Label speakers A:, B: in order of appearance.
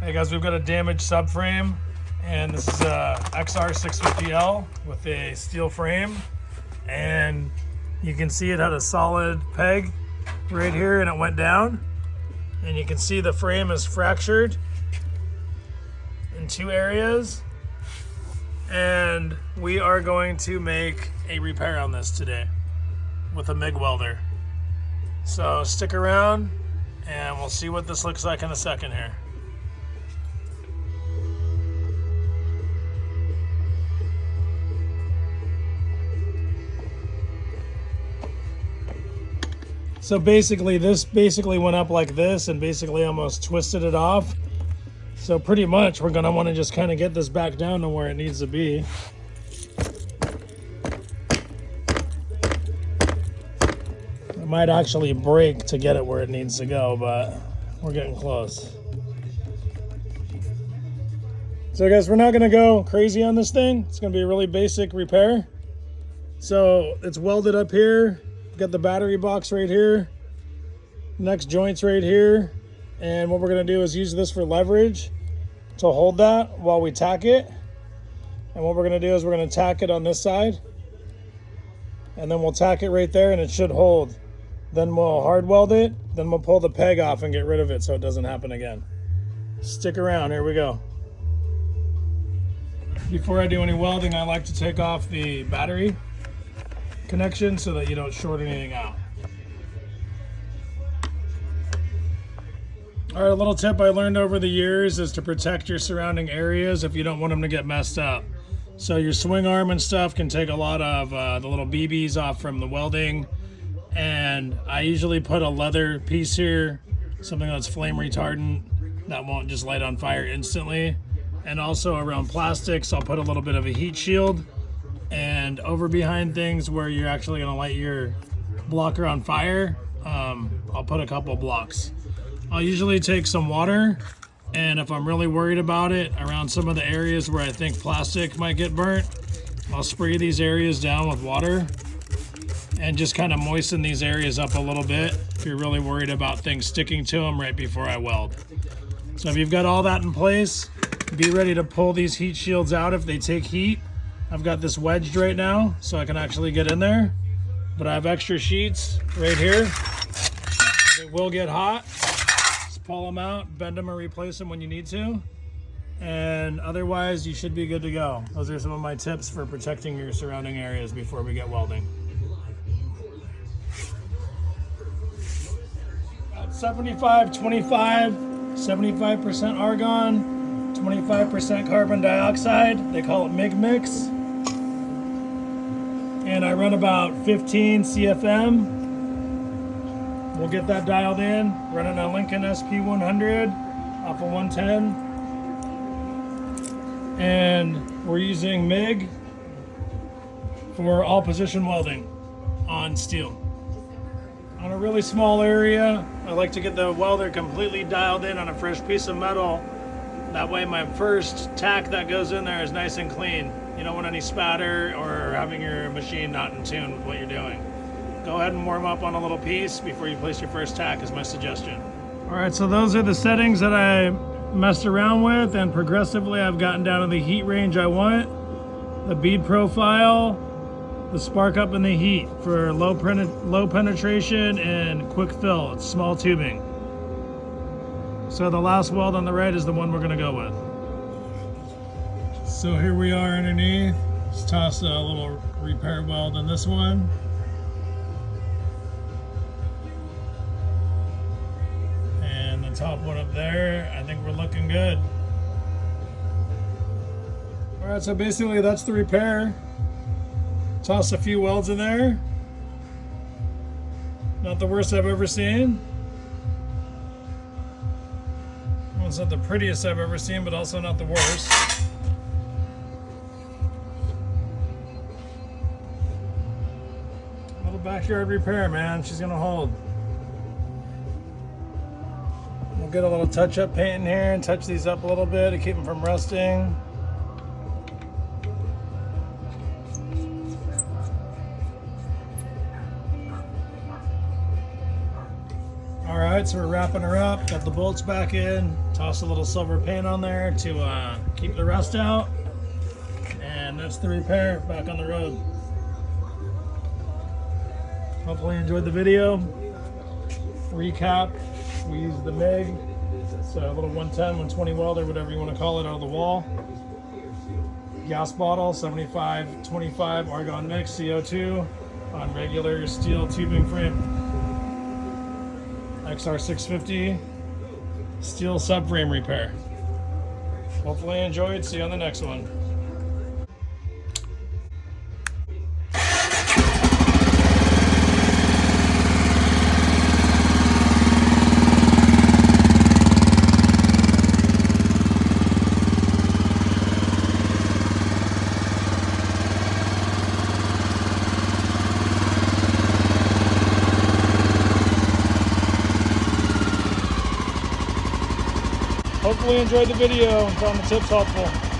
A: Hey guys, we've got a damaged subframe, and this is a Xr650l with a steel frame, and you can see it had a solid peg right here and it went down, and you can see the frame is fractured in two areas, and we are going to make a repair on this today with a MIG welder. So stick around and we'll see what this looks like in a second here. So basically, this went up like this and basically almost twisted it off. So pretty much we're gonna wanna just kind of get this back down to where it needs to be. It might actually break to get it where it needs to go, but we're getting close. So guys, we're not gonna go crazy on this thing. It's gonna be a really basic repair. So it's welded up here. Got the battery box right here, next joints right here, and what we're going to do is use this for leverage to hold that while we tack it. And what we're going to do is we're going to tack it on this side, and then we'll tack it right there and it should hold. Then we'll hard weld it, then we'll pull the peg off and get rid of it so it doesn't happen again. Stick around, here we go. Before I do any welding, I like to take off the battery connection so that you don't short anything out. All right, a little tip I learned over the years is to protect your surrounding areas if you don't want them to get messed up. So your swing arm and stuff can take a lot of the little BBs off from the welding, and I usually put a leather piece here, something that's flame retardant that won't just light on fire instantly. And also around plastics, I'll put a little bit of a heat shield, and over behind things where you're actually going to light your blocker on fire, I'll put a couple blocks. I'll usually take some water, and if I'm really worried about it, around some of the areas where I think plastic might get burnt, I'll spray these areas down with water and just kind of moisten these areas up a little bit if you're really worried about things sticking to them right before I weld. So if you've got all that in place, be ready to pull these heat shields out if they take heat. I've got this wedged right now so I can actually get in there, but I have extra sheets right here. They will get hot. Just pull them out, bend them, or replace them when you need to, and otherwise you should be good to go. Those are some of my tips for protecting your surrounding areas before we get welding. 75-25, 75% argon, 25% carbon dioxide. They call it MIG mix. And I run about 15 CFM. We'll get that dialed in. Running a Lincoln SP100 off of 110. And we're using MIG for all position welding on steel. On a really small area, I like to get the welder completely dialed in on a fresh piece of metal. That way my first tack that goes in there is nice and clean. You don't want any spatter or having your machine not in tune with what you're doing. Go ahead and warm up on a little piece before you place your first tack is my suggestion. All right, so those are the settings that I messed around with, and progressively I've gotten down to the heat range I want. The bead profile, the spark up in the heat for low penetration and quick fill. It's small tubing. So the last weld on the right is the one we're gonna go with. So here we are underneath. Let's toss a little repair weld in this one. And the top one up there, I think we're looking good. All right, so basically that's the repair. Toss a few welds in there. Not the worst I've ever seen. Well, it's not the prettiest I've ever seen, but also not the worst. Little backyard repair, man. She's gonna hold. We'll get a little touch-up paint in here and touch these up a little bit to keep them from rusting. Alright, so we're wrapping her up, got the bolts back in, toss a little silver paint on there to keep the rust out, and that's the repair, back on the road. Hopefully you enjoyed the video. Recap, we used the MIG, so a little 110, 120 welder, whatever you want to call it, out of the wall. Gas bottle, 75-25 argon mix, CO2, on regular steel tubing frame. Xr650 steel subframe repair. Hopefully you enjoyed. See you on the next one. Hopefully you enjoyed the video and found the tips helpful.